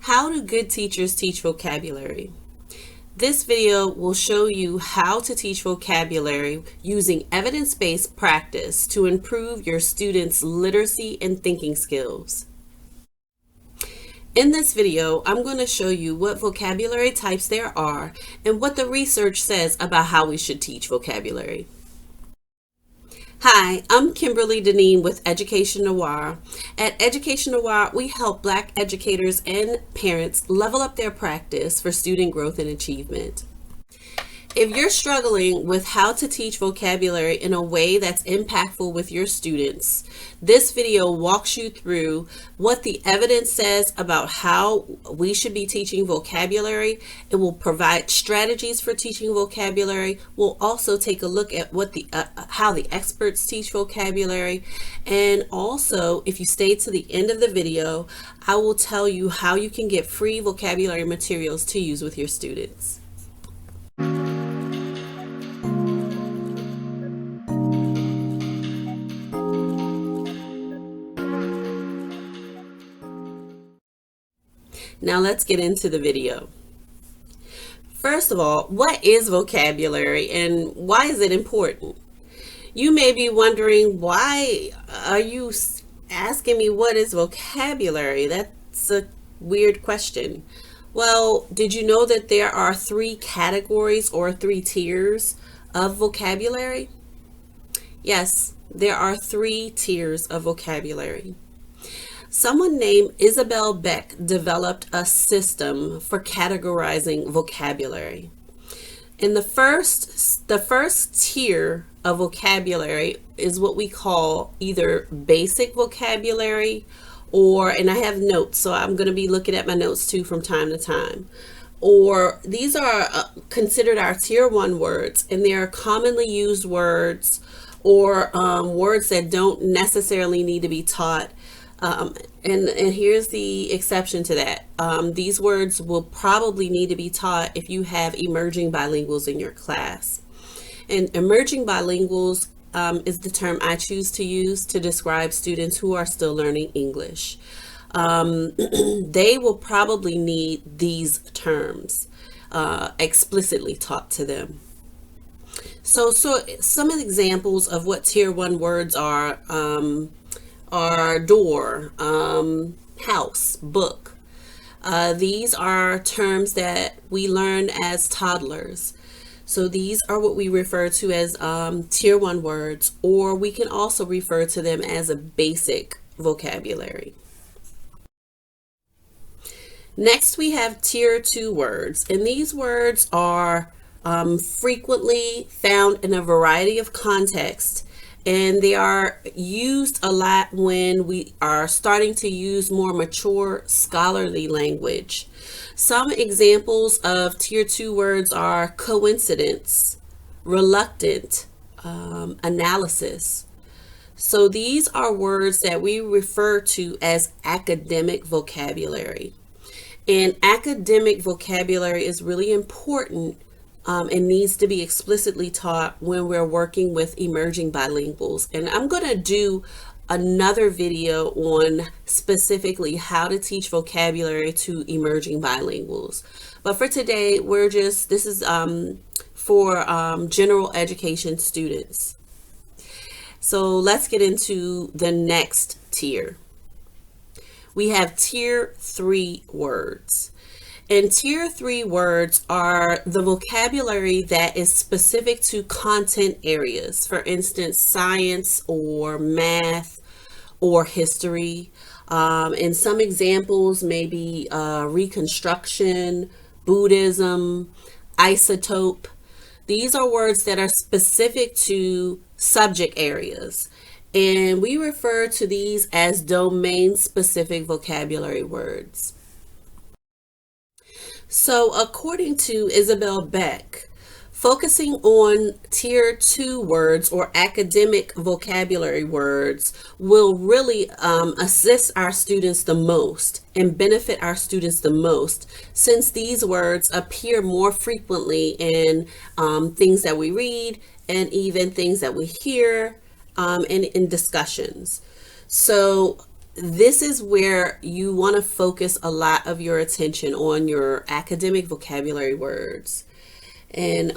How do good teachers teach vocabulary? This video will show you how to teach vocabulary using evidence-based practice to improve your students' literacy and thinking skills. In this video, I'm going to show you what vocabulary types there are and what the research says about how we should teach vocabulary. Hi, I'm Kimberly Deneen with Education Noir. At Education Noir, we help Black educators and parents level up their practice for student growth and achievement. If you're struggling with how to teach vocabulary in a way that's impactful with your students, this video walks you through what the evidence says about how we should be teaching vocabulary. It will provide strategies for teaching vocabulary. We'll also take a look at what how the experts teach vocabulary. And also, if you stay to the end of the video, I will tell you how you can get free vocabulary materials to use with your students. Now let's get into the video. First of all, what is vocabulary and why is it important? You may be wondering, why are you asking me what is vocabulary? That's a weird question. Well, did you know that there are 3 categories or 3 tiers of vocabulary? Yes, there are 3 tiers of vocabulary. Someone named Isabel Beck developed a system for categorizing vocabulary. In the first tier of vocabulary is what we call either basic vocabulary or, and I have notes, so I'm going to be looking at my notes too from time to time. Or these are considered our tier 1 words, and they are commonly used words or words that don't necessarily need to be taught. And here's the exception to that. These words will probably need to be taught if you have emerging bilinguals in your class. And emerging bilinguals is the term I choose to use to describe students who are still learning English. They will probably need these terms explicitly taught to them. So some of the examples of what tier 1 words are door, house, book. These are terms that we learn as toddlers. So these are what we refer to as tier 1 words, or we can also refer to them as a basic vocabulary. Next, we have tier 2 words, and these words are frequently found in a variety of contexts. And they are used a lot when we are starting to use more mature scholarly language. Some examples of tier 2 words are coincidence, reluctant, analysis. So these are words that we refer to as academic vocabulary. And academic vocabulary is really important and needs to be explicitly taught when we're working with emerging bilinguals. And I'm going to do another video on specifically how to teach vocabulary to emerging bilinguals. But for today, this is for general education students. So let's get into the next tier. We have tier 3 words. And tier 3 words are the vocabulary that is specific to content areas. For instance, science or math or history. And some examples may be Reconstruction, Buddhism, isotope. These are words that are specific to subject areas. And we refer to these as domain-specific vocabulary words. So according to Isabel Beck, focusing on tier 2 words or academic vocabulary words will really assist our students the most and benefit our students the most, since these words appear more frequently in things that we read and even things that we hear and in discussions. So this is where you want to focus a lot of your attention on your academic vocabulary words. And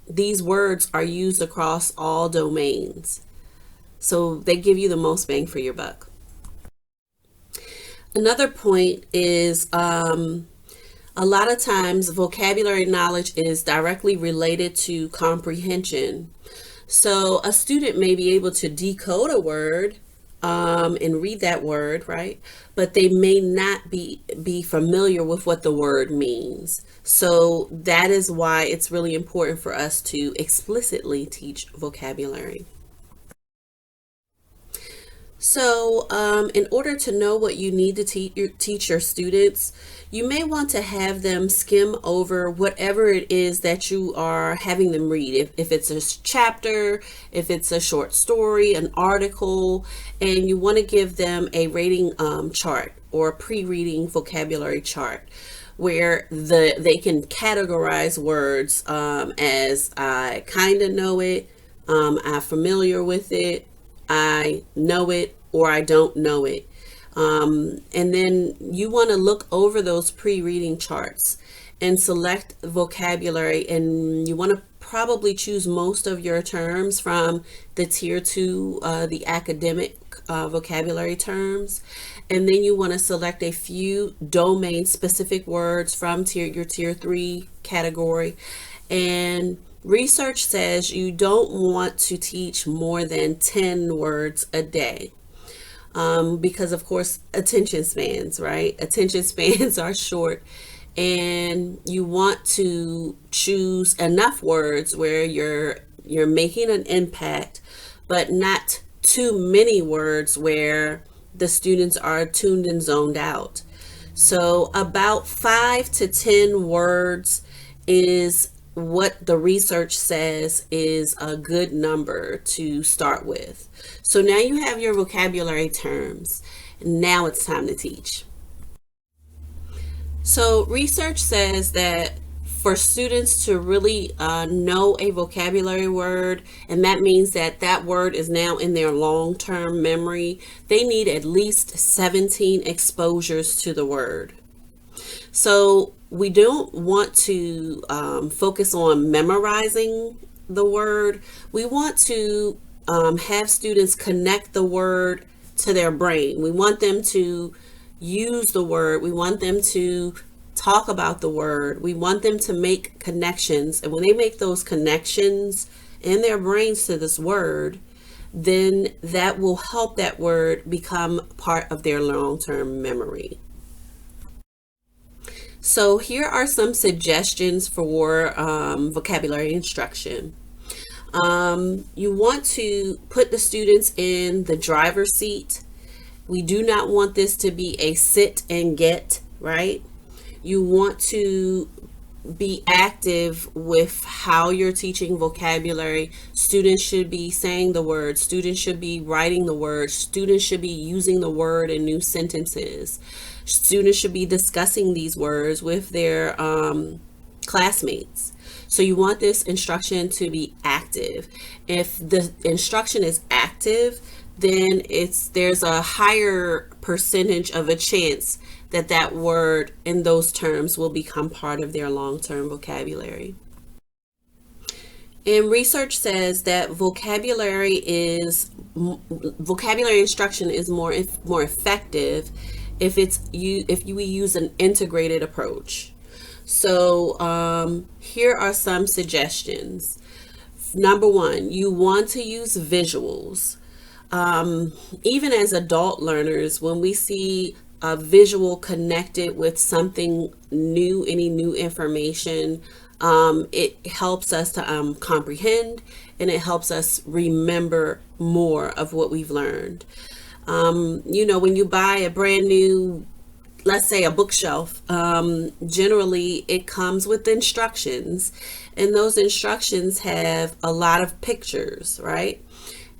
these words are used across all domains. So they give you the most bang for your buck. Another point is a lot of times vocabulary knowledge is directly related to comprehension. So a student may be able to decode a word and read that word, right? But they may not be familiar with what the word means. So that is why it's really important for us to explicitly teach vocabulary. So in order to know what you need to teach your students, you may want to have them skim over whatever it is that you are having them read. If it's a chapter, if it's a short story, an article, and you want to give them a rating chart or a pre-reading vocabulary chart where they can categorize words as I kind of know it, I'm familiar with it, I know it, or I don't know it. And then you want to look over those pre-reading charts and select vocabulary, and you want to probably choose most of your terms from the tier 2, the academic vocabulary terms. And then you want to select a few domain specific words from your tier 3 category. And research says you don't want to teach more than 10 words a day because, of course, attention spans, right? Attention spans are short, and you want to choose enough words where you're making an impact, but not too many words where the students are tuned and zoned out. So about 5 to 10 words is what the research says is a good number to start with. So now you have your vocabulary terms. Now it's time to teach. So research says that for students to really know a vocabulary word, and that means that that word is now in their long-term memory, they need at least 17 exposures to the word. So we don't want to focus on memorizing the word. We want to have students connect the word to their brain. We want them to use the word. We want them to talk about the word. We want them to make connections. And when they make those connections in their brains to this word, then that will help that word become part of their long-term memory. So here are some suggestions for vocabulary instruction. You want to put the students in the driver's seat. We do not want this to be a sit and get, right? You want to be active with how you're teaching vocabulary. Students should be saying the word. Students should be writing the word. Students should be using the word in new sentences. Students should be discussing these words with their classmates. So you want this instruction to be active. If the instruction is active, then there's a higher percentage of a chance that that word in those terms will become part of their long-term vocabulary. And research says that vocabulary instruction is more effective if we use an integrated approach. So here are some suggestions. Number 1, you want to use visuals. Even as adult learners, when we see a visual connected with something new, any new information, it helps us to comprehend, and it helps us remember more of what we've learned. When you buy a brand new, let's say, a bookshelf, generally it comes with instructions, and those instructions have a lot of pictures, right?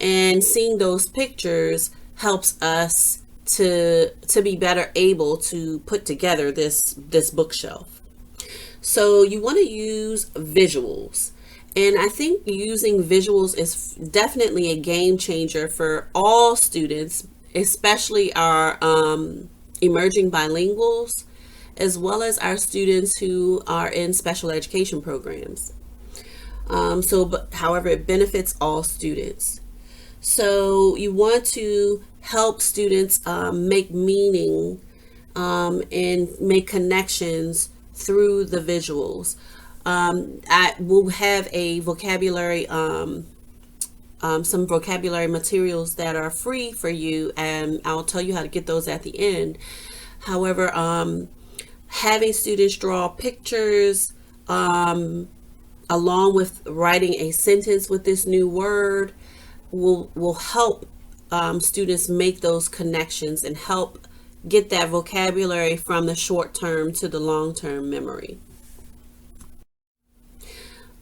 And seeing those pictures helps us to be better able to put together this bookshelf. So you want to use visuals. And I think using visuals is definitely a game changer for all students, especially our emerging bilinguals, as well as our students who are in special education programs. But however, it benefits all students. So you want to help students make meaning and make connections through the visuals. I will have a vocabulary, some vocabulary materials that are free for you, and I'll tell you how to get those at the end. However, having students draw pictures along with writing a sentence with this new word will help students make those connections and help get that vocabulary from the short term to the long term memory.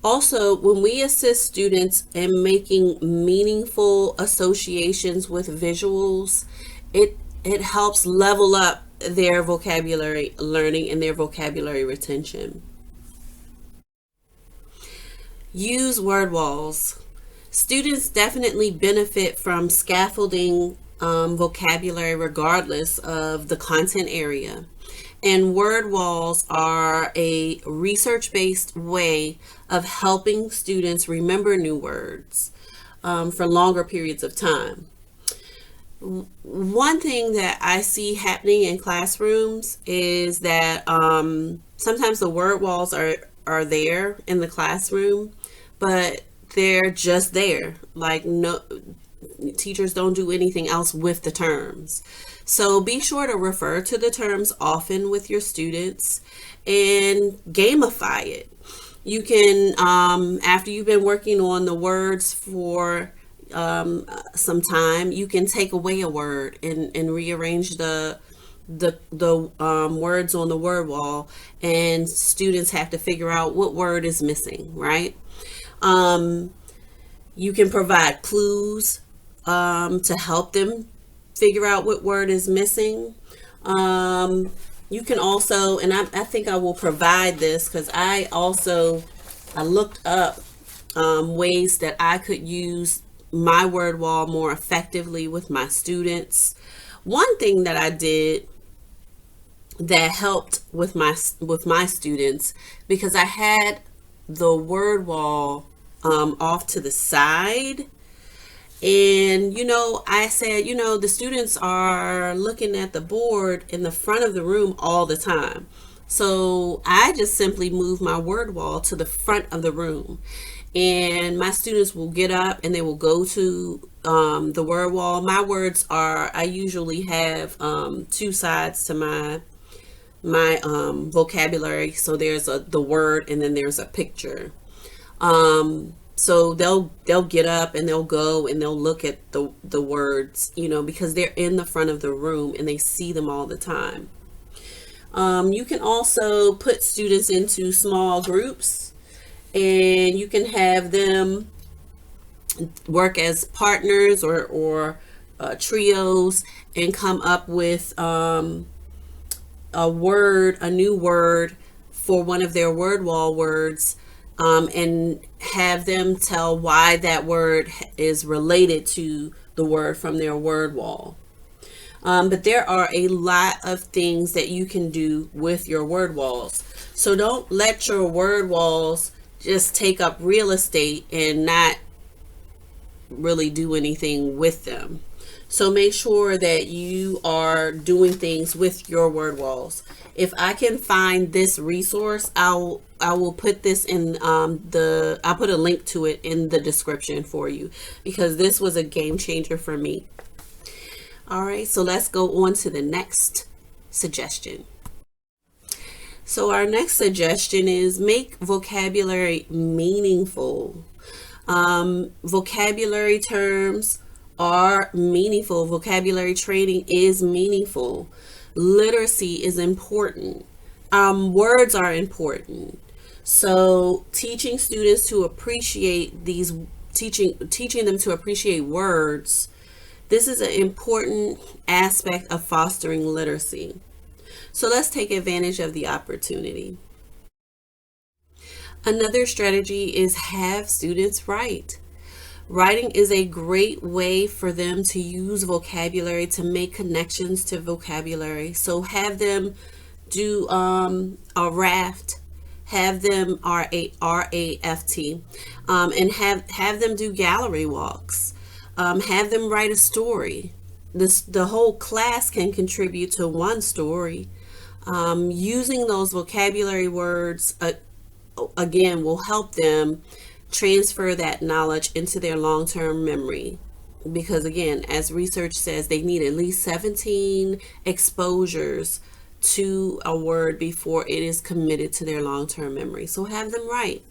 Also, when we assist students in making meaningful associations with visuals, it helps level up their vocabulary learning and their vocabulary retention. Use word walls. Students definitely benefit from scaffolding vocabulary regardless of the content area. And word walls are a research-based way of helping students remember new words for longer periods of time. One thing that I see happening in classrooms is that sometimes the word walls are there in the classroom, but they're just there. Like, no, teachers don't do anything else with the terms. So be sure to refer to the terms often with your students and gamify it. You can, after you've been working on the words for some time, you can take away a word and rearrange the words on the word wall, and students have to figure out what word is missing, right? You can provide clues to help them figure out what word is missing. You can also, and I think I will provide this because I looked up ways that I could use my word wall more effectively with my students. One thing that I did that helped with my students, because I had the word wall off to the side, and I said, the students are looking at the board in the front of the room all the time, so I just simply moved my word wall to the front of the room, and my students will get up and they will go to the word wall. My words are, I usually have two sides to my vocabulary. So there's the word, and then there's a picture. So they'll get up and they'll go and they'll look at the words, because they're in the front of the room and they see them all the time. You can also put students into small groups, and you can have them work as partners or trios and come up with a new word for one of their word wall words, and have them tell why that word is related to the word from their word wall. But there are a lot of things that you can do with your word walls. So don't let your word walls just take up real estate and not really do anything with them. So make sure that you are doing things with your word walls. If I can find this resource, I will put this in I'll put a link to it in the description for you, because this was a game changer for me. All right, so let's go on to the next suggestion. So our next suggestion is make vocabulary meaningful. Vocabulary terms are meaningful. Vocabulary training is meaningful. Literacy is important. Words are important. So teaching students to appreciate teaching them to appreciate words, this is an important aspect of fostering literacy. So let's take advantage of the opportunity. Another strategy is have students write. Writing is a great way for them to use vocabulary to make connections to vocabulary. So have them do a raft, have them RAFT, and have them do gallery walks, have them write a story. The whole class can contribute to one story. Using those vocabulary words again will help them transfer that knowledge into their long-term memory, because again, as research says, they need at least 17 exposures to a word before it is committed to their long-term memory. So have them write.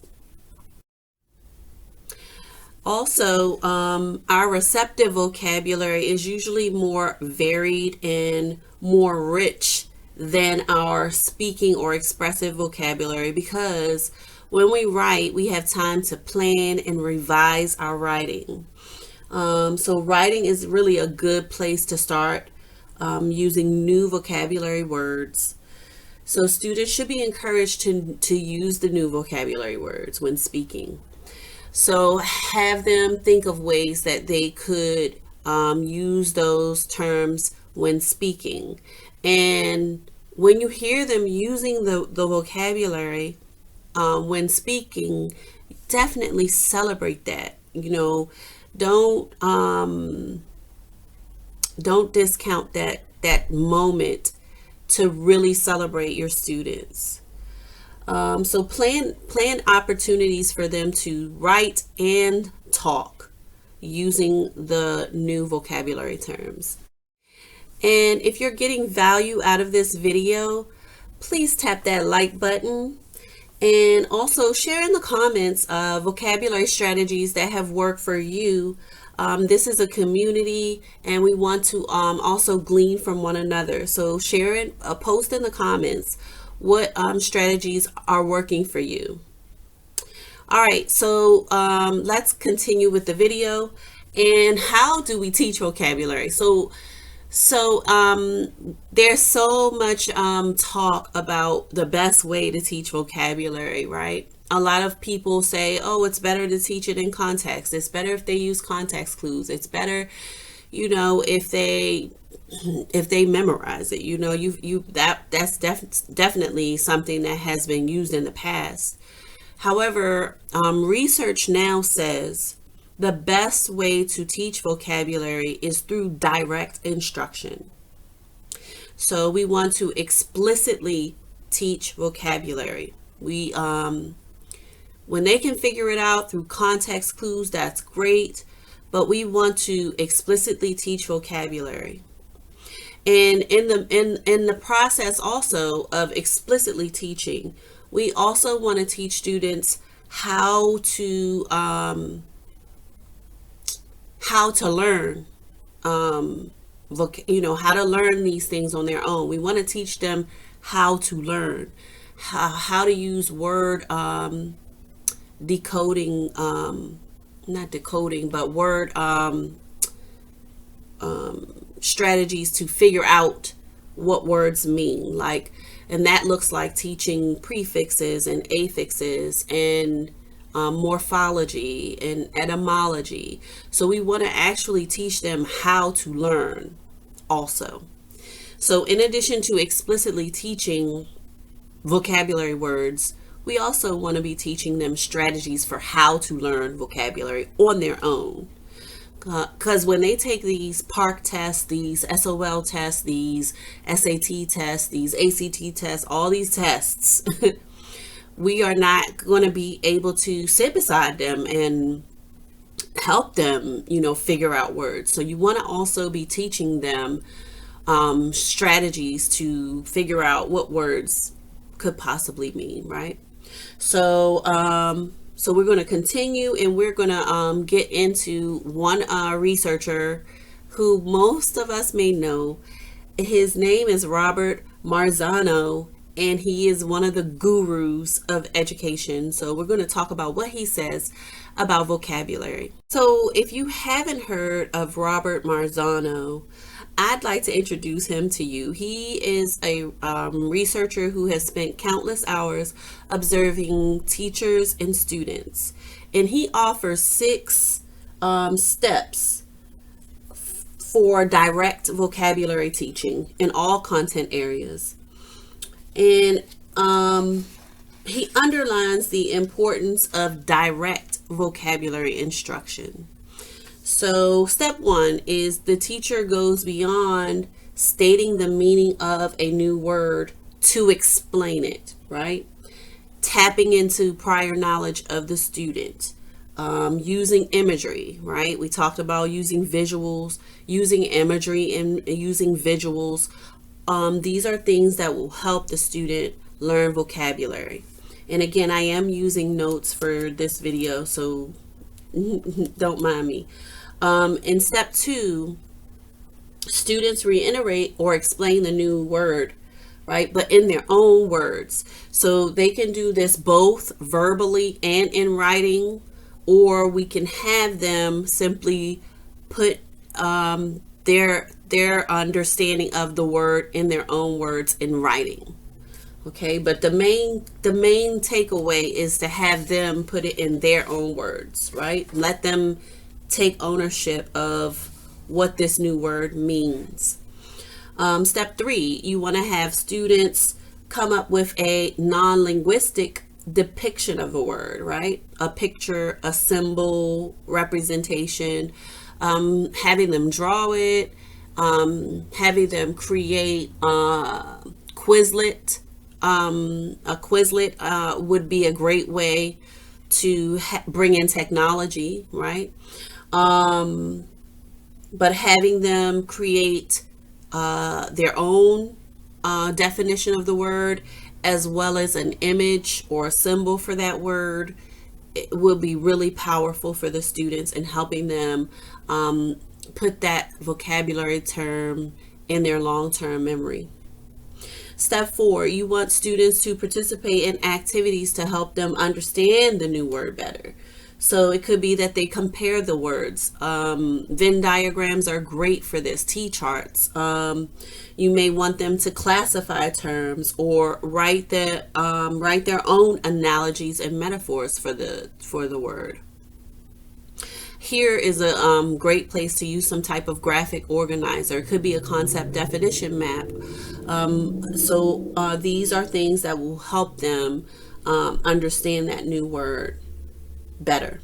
Also, our receptive vocabulary is usually more varied and more rich than our speaking or expressive vocabulary, because when we write, we have time to plan and revise our writing. So writing is really a good place to start using new vocabulary words. So students should be encouraged to use the new vocabulary words when speaking. So have them think of ways that they could use those terms when speaking. And when you hear them using the vocabulary when speaking, definitely celebrate that. Don't discount that moment to really celebrate your students. So plan opportunities for them to write and talk using the new vocabulary terms. And if you're getting value out of this video, please tap that like button, and also share in the comments vocabulary strategies that have worked for you. This is a community, and we want to also glean from one another. So share it, post in the comments what strategies are working for you. All right, so let's continue with the video. And how do we teach vocabulary? So there's so much talk about the best way to teach vocabulary, right? A lot of people say, oh, it's better to teach it in context. It's better if they use context clues. It's better, if they memorize it. That's definitely something that has been used in the past. However, research now says the best way to teach vocabulary is through direct instruction. So we want to explicitly teach vocabulary. When they can figure it out through context clues, that's great, but we want to explicitly teach vocabulary. And in the process also of explicitly teaching, we also want to teach students how to learn, how to learn these things on their own. We want to teach them how to learn, how to use word decoding, not decoding, but word strategies to figure out what words mean. And that looks like teaching prefixes and affixes and morphology and etymology. So we want to actually teach them how to learn also. So in addition to explicitly teaching vocabulary words, we also want to be teaching them strategies for how to learn vocabulary on their own. Because when they take these PARCC tests, these SOL tests, these SAT tests, these ACT tests, all these tests, we are not going to be able to sit beside them and help them, figure out words. So you want to also be teaching them strategies to figure out what words could possibly mean, right? So we're going to continue, and we're going to get into one researcher who most of us may know. His name is Robert Marzano, and he is one of the gurus of education. So we're going to talk about what he says about vocabulary. So if you haven't heard of Robert Marzano, I'd like to introduce him to you. He is a researcher who has spent countless hours observing teachers and students, and he offers 6 steps for direct vocabulary teaching in all content areas. And he underlines the importance of direct vocabulary instruction. So, step one is the teacher goes beyond stating the meaning of a new word to explain it, right? Tapping into prior knowledge of the student, using imagery, right? We talked about using visuals, using imagery, and using visuals. These are things that will help the student learn vocabulary. And again, I am using notes for this video, so don't mind me. In step two, students reiterate or explain the new word, right? But in their own words. So they can do this both verbally and in writing, or we can have them simply put their understanding of the word in their own words in writing. Okay, but the main takeaway is to have them put it in their own words, right? Let them take ownership of what this new word means. Step three, you want to have students come up with a non-linguistic depiction of a word, right? A picture, a symbol, representation, having them draw it, having them create Quizlet. A Quizlet would be a great way to bring in technology, right? But having them create their own definition of the word, as well as an image or a symbol for that word, it will be really powerful for the students in helping them put that vocabulary term in their long-term memory. Step four, you want students to participate in activities to help them understand the new word better. So it could be that they compare the words. Venn diagrams are great for this, T-charts. You may want them to classify terms or write their own analogies and metaphors for the word. Here is a great place to use some type of graphic organizer. It could be a concept definition map. So these are things that will help them understand that new word better.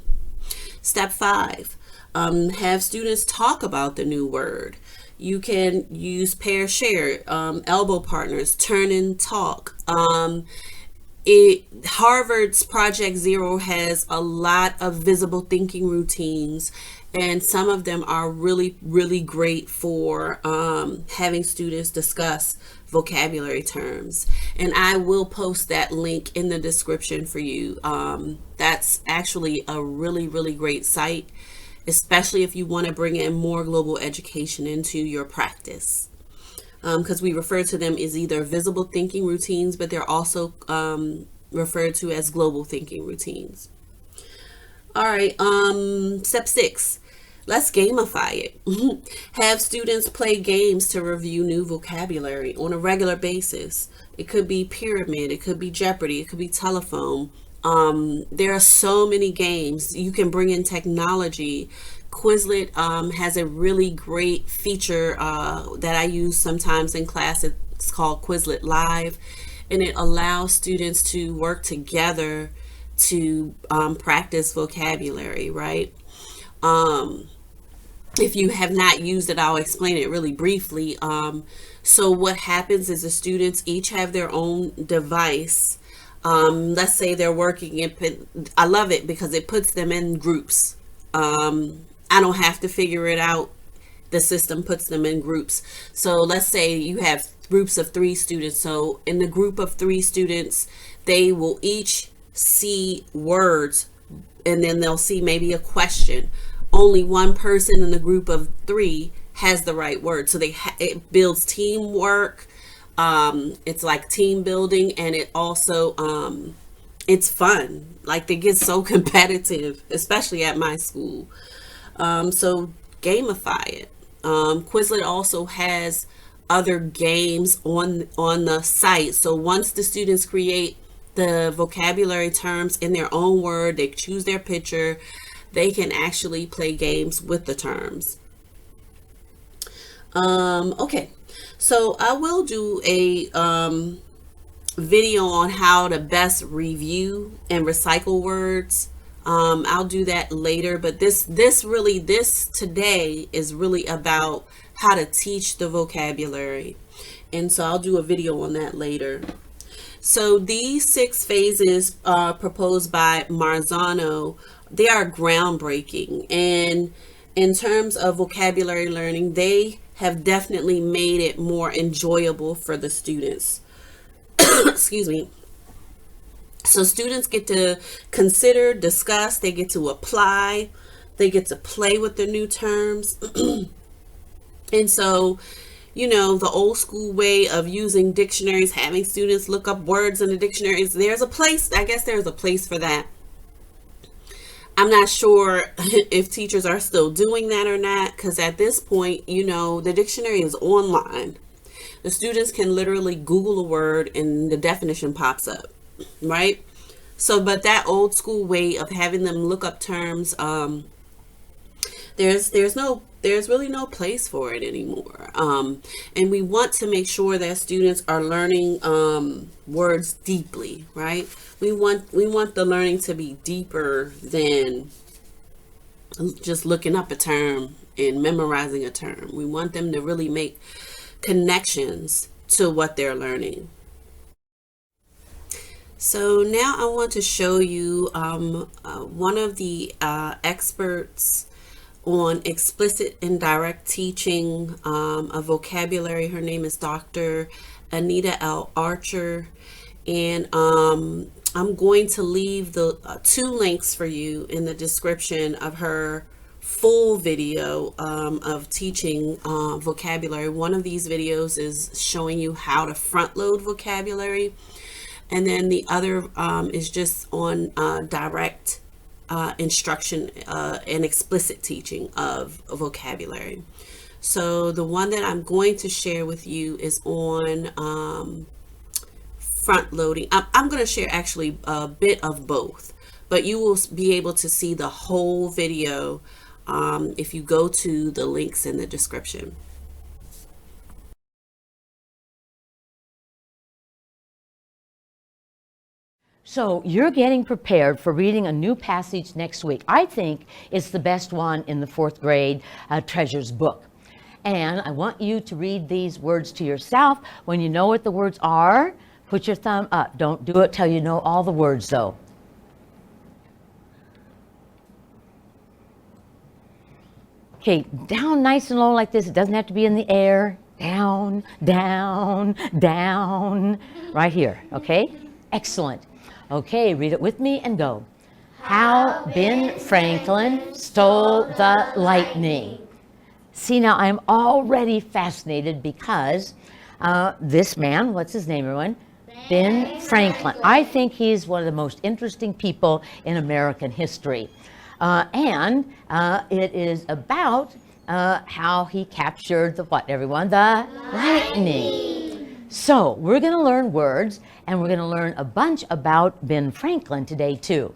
Step five, have students talk about the new word. You can use pair share, elbow partners, turn and talk. Harvard's Project Zero has a lot of visible thinking routines, and some of them are really, really great for having students discuss vocabulary terms. And I will post that link in the description for you. That's actually a really, really great site, especially if you want to bring in more global education into your practice. Because we refer to them as either visible thinking routines, but they're also referred to as global thinking routines. All right, step six, let's gamify it. Have students play games to review new vocabulary on a regular basis. It could be pyramid, it could be Jeopardy, it could be telephone. There are so many games. You can bring in technology. Quizlet has a really great feature that I use sometimes in class. It's called Quizlet Live, and it allows students to work together to practice vocabulary, right? If you have not used it, I'll explain it really briefly. So what happens is the students each have their own device. Let's say they're working I love it because it puts them in groups. I don't have to figure it out. The system puts them in groups. So let's say you have groups of 3 students. So in the group of 3 students, they will each see words, and then they'll see maybe a question. Only one person in the group of 3 has the right word. So it builds teamwork. It's like team building, and it also it's fun. Like, they get so competitive, especially at my school. So gamify it. Quizlet also has other games on the site. So once the students create the vocabulary terms in their own word, they choose their picture, they can actually play games with the terms. Okay, so I will do a video on how to best review and recycle words. I'll do that later, but this today is really about how to teach the vocabulary. And so I'll do a video on that later. So these 6 phases proposed by Marzano, they are groundbreaking. And in terms of vocabulary learning, they have definitely made it more enjoyable for the students. Excuse me. So students get to consider, discuss, they get to apply, they get to play with the new terms. And so, you know, the old school way of using dictionaries, having students look up words in the dictionaries, there's a place, I guess there's a place for that. I'm not sure if teachers are still doing that or not, because at this point, you know, the dictionary is online. The students can literally Google a word and the definition pops up, right? So, but that old school way of having them look up terms, there's really no place for it anymore. And we want to make sure that students are learning words deeply, right? We want the learning to be deeper than just looking up a term and memorizing a term. We want them to really make connections to what they're learning. So now I want to show you one of the experts on explicit and direct teaching of vocabulary. Her name is Dr. Anita L. Archer, and I'm going to leave the 2 links for you in the description of her full video of teaching vocabulary. One of these videos is showing you how to front load vocabulary, and then the other is just on direct instruction and explicit teaching of vocabulary. So the one that I'm going to share with you is on front loading. I'm going to share actually a bit of both, but you will be able to see the whole video if you go to the links in the description. So you're getting prepared for reading a new passage next week. I think it's the best one in the 4th grade Treasures book. And I want you to read these words to yourself. When you know what the words are, put your thumb up. Don't do it till you know all the words though. Okay, down nice and low like this. It doesn't have to be in the air. Down, down, down. Right here, okay? Excellent. Okay, read it with me and go. How Ben Franklin stole the lightning. See, now I'm already fascinated because this man, what's his name, everyone? Ben Franklin. I think he's one of the most interesting people in American history. And it is about how he captured the what, everyone? The lightning. So we're going to learn words, and we're going to learn a bunch about Ben Franklin today too.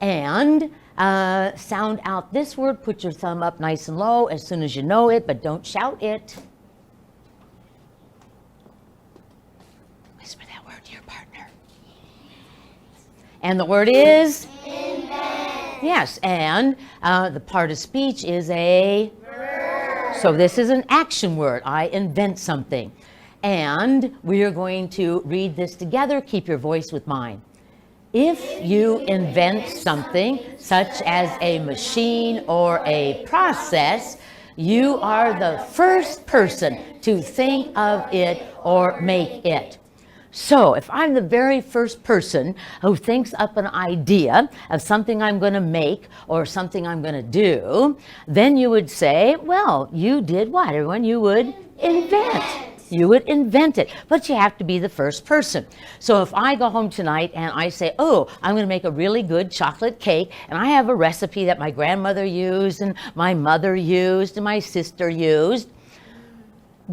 And sound out this word. Put your thumb up nice and low as soon as you know it, but don't shout it. Whisper that word to your partner. And the word is? Invent. Yes, and the part of speech is a verb. So this is an action word. I invent something. And we are going to read this together. Keep your voice with mine. If you invent something, such as a machine or a process, you are the first person to think of it or make it. So if I'm the very first person who thinks up an idea of something I'm going to make or something I'm going to do, then you would say, well, you did what, everyone? You would invent. You would invent it, but you have to be the first person. So if I go home tonight and I say, oh, I'm going to make a really good chocolate cake, and I have a recipe that my grandmother used and my mother used and my sister used,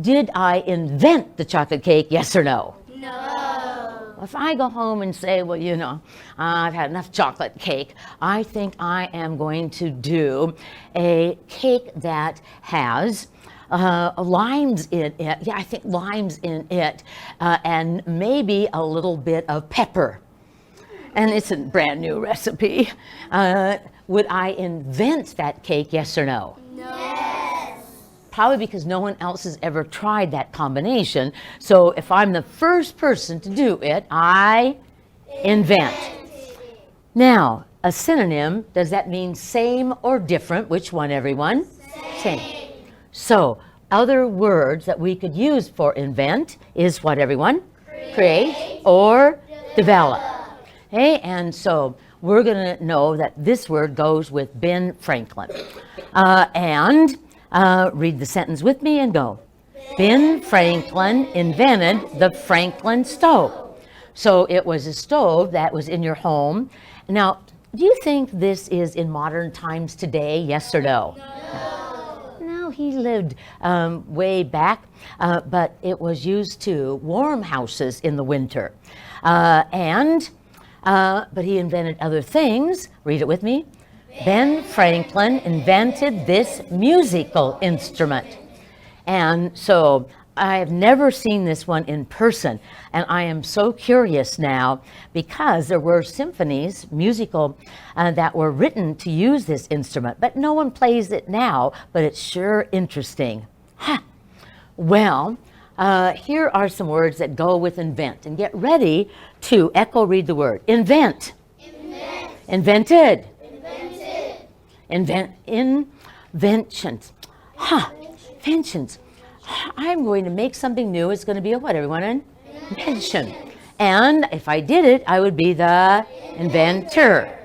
did I invent the chocolate cake, yes or no? No. if I go home and say, well, you know, I've had enough chocolate cake, I think I am going to do a cake that has limes in it. Yeah, I think limes in it, and maybe a little bit of pepper. And it's a brand new recipe. Would I invent that cake, yes or no? Yes. Probably because no one else has ever tried that combination. So if I'm the first person to do it, I invent. Now, a synonym, does that mean same or different? Which one, everyone? Same. So, other words that we could use for invent is what, everyone? Create or develop. Okay, and so we're going to know that this word goes with Ben Franklin. Read the sentence with me and go. Ben Franklin invented the Franklin stove. So it was a stove that was in your home. Now, do you think this is in modern times today, yes or no? No, he lived way back, but it was used to warm houses in the winter. But he invented other things. Read it with me. Ben Franklin invented this musical instrument. And so I have never seen this one in person, and I am so curious now because there were symphonies, musical, that were written to use this instrument, but no one plays it now, but it's sure interesting. Well, here are some words that go with invent, and get ready to echo read the word. Invent. Invent. Invented. Invented. Inventions. Inventions. I'm going to make something new. It's going to be a what, everyone? Invention. And if I did it, I would be the inventor.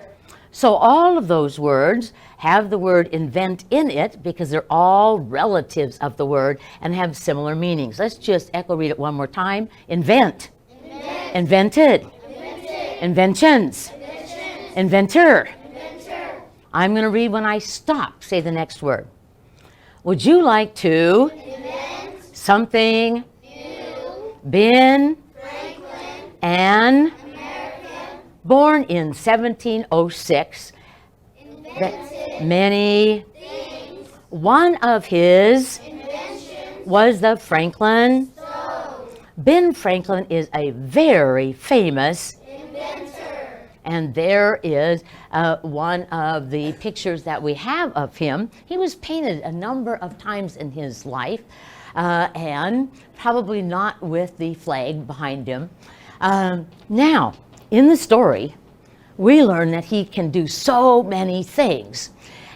So all of those words have the word invent in it because they're all relatives of the word and have similar meanings. Let's just echo read it one more time. Invent. Invent. Invented. Invented. Inventions. Inventions. Inventor. Inventor. I'm going to read when I stop. Say the next word. Would you like to Invent. something New. been Franklin. an American. born in 1706 Invented. many Things. one of his Inventions. was the Franklin. Stove. Ben Franklin is a very famous, Inventor. and there is one of the pictures that we have of him. He was painted a number of times in his life, and probably not with the flag behind him. Now, in the story, we learn that he can do so many things.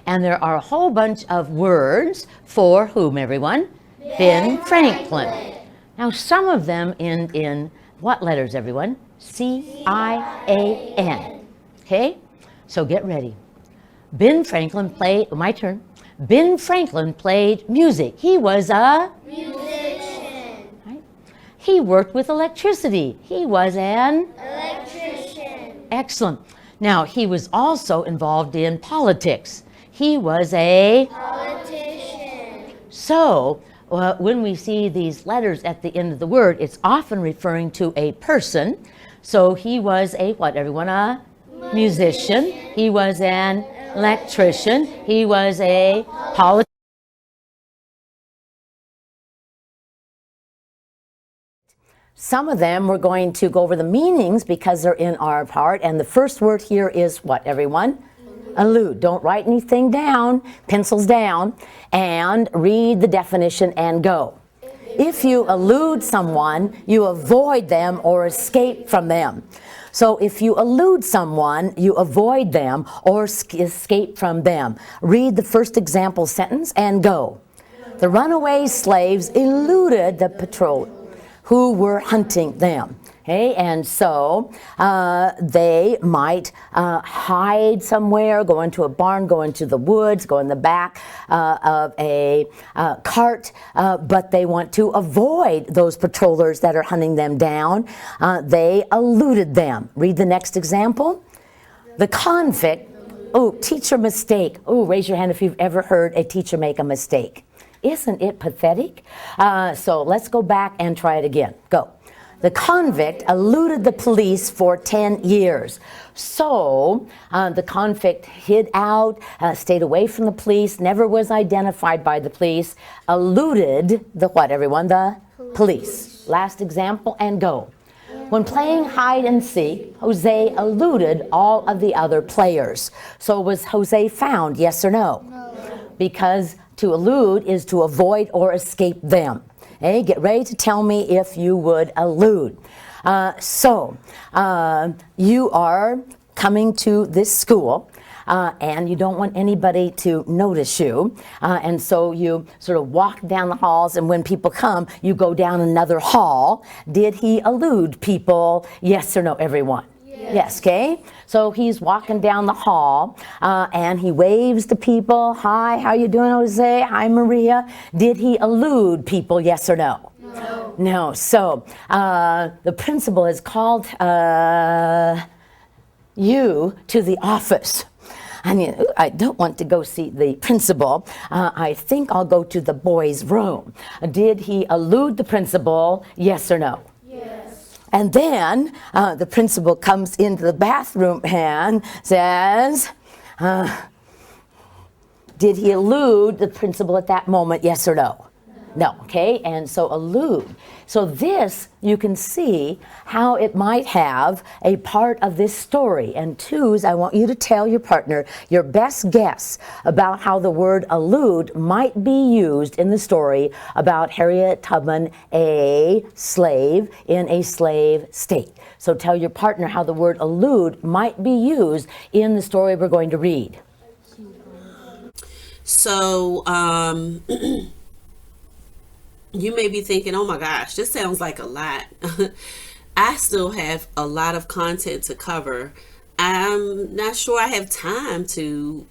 And there are a whole bunch of words for whom, everyone? Ben Franklin. Now, some of them end in what letters, everyone? C-I-A-N. Okay? So get ready. Ben Franklin played, my turn. Ben Franklin played music. He was a Musician. right? He worked with electricity. He was an Electrician. excellent. Now, he was also involved in politics. He was a Politician. so when we see these letters at the end of the word, it's often referring to a person. So he was a what, everyone? A musician. He was an electrician. He was a politician. Some of them we're going to go over the meanings because they're in our part. And the first word here is what, everyone? Allude. Don't write anything down, pencils down, and read the definition and go. If you elude someone, you avoid them or escape from them. So if you elude someone, you avoid them or escape from them. Read the first example sentence and go. The runaway slaves eluded the patrol who were hunting them. Okay, and so they might hide somewhere, go into a barn, go into the woods, go in the back of a cart, but they want to avoid those patrollers that are hunting them down. They eluded them. Read the next example. The convict, teacher mistake. Raise your hand if you've ever heard a teacher make a mistake. Isn't it pathetic? So let's go back and try it again. Go. The convict eluded the police for 10 years. So the convict hid out, stayed away from the police, never was identified by the police, eluded the what, everyone? The police. Last example, and go. When playing hide and seek, Jose eluded all of the other players. So was Jose found, yes or no? No. Because to elude is to avoid or escape them. Okay, get ready to tell me if you would elude. You are coming to this school and you don't want anybody to notice you. And so you sort of walk down the halls, and when people come, you go down another hall. Did he elude people? Yes or no, everyone? Yes, okay? So he's walking down the hall and he waves to people. Hi, how you doing, Jose? Hi, Maria. Did he elude people, yes or no? No. No. So the principal has called you to the office. I don't want to go see the principal. I think I'll go to the boys' room. Did he elude the principal, yes or no? And then the principal comes into the bathroom and says, did he elude the principal at that moment, yes or no? No, okay, and so elude. So this, you can see how it might have a part of this story. And twos, I want you to tell your partner your best guess about how the word elude might be used in the story about Harriet Tubman, a slave in a slave state. So tell your partner how the word elude might be used in the story we're going to read. So, you may be thinking, oh my gosh, this sounds like a lot. I still have a lot of content to cover. I'm not sure I have time to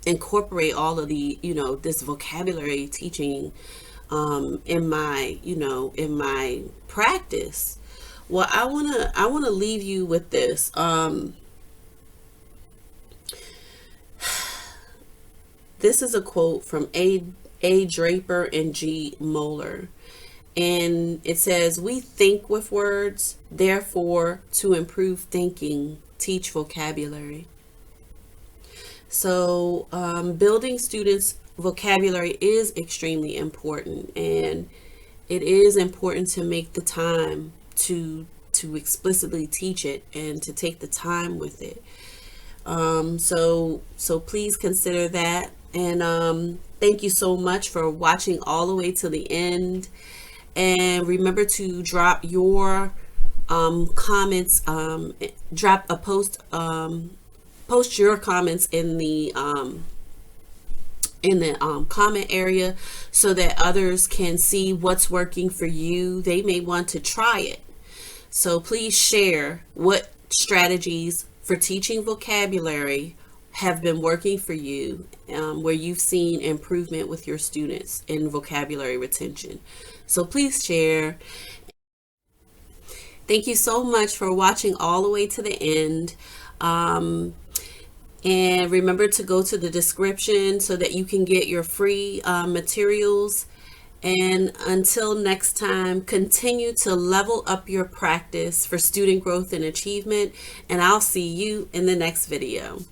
incorporate all of the, this vocabulary teaching in my practice. Well, I wanna leave you with this. This is a quote from A. Draper and G. Moeller. And it says, we think with words, therefore, to improve thinking, teach vocabulary. So building students' vocabulary is extremely important, and it is important to make the time to explicitly teach it and to take the time with it. So please consider that. And thank you so much for watching all the way to the end. And remember to drop your comments, drop a post your comments in the comment area so that others can see what's working for you. They may want to try it. So please share what strategies for teaching vocabulary have been working for you, where you've seen improvement with your students in vocabulary retention. So please share. Thank you so much for watching all the way to the end. And remember to go to the description so that you can get your free materials. And until next time, continue to level up your practice for student growth and achievement. And I'll see you in the next video.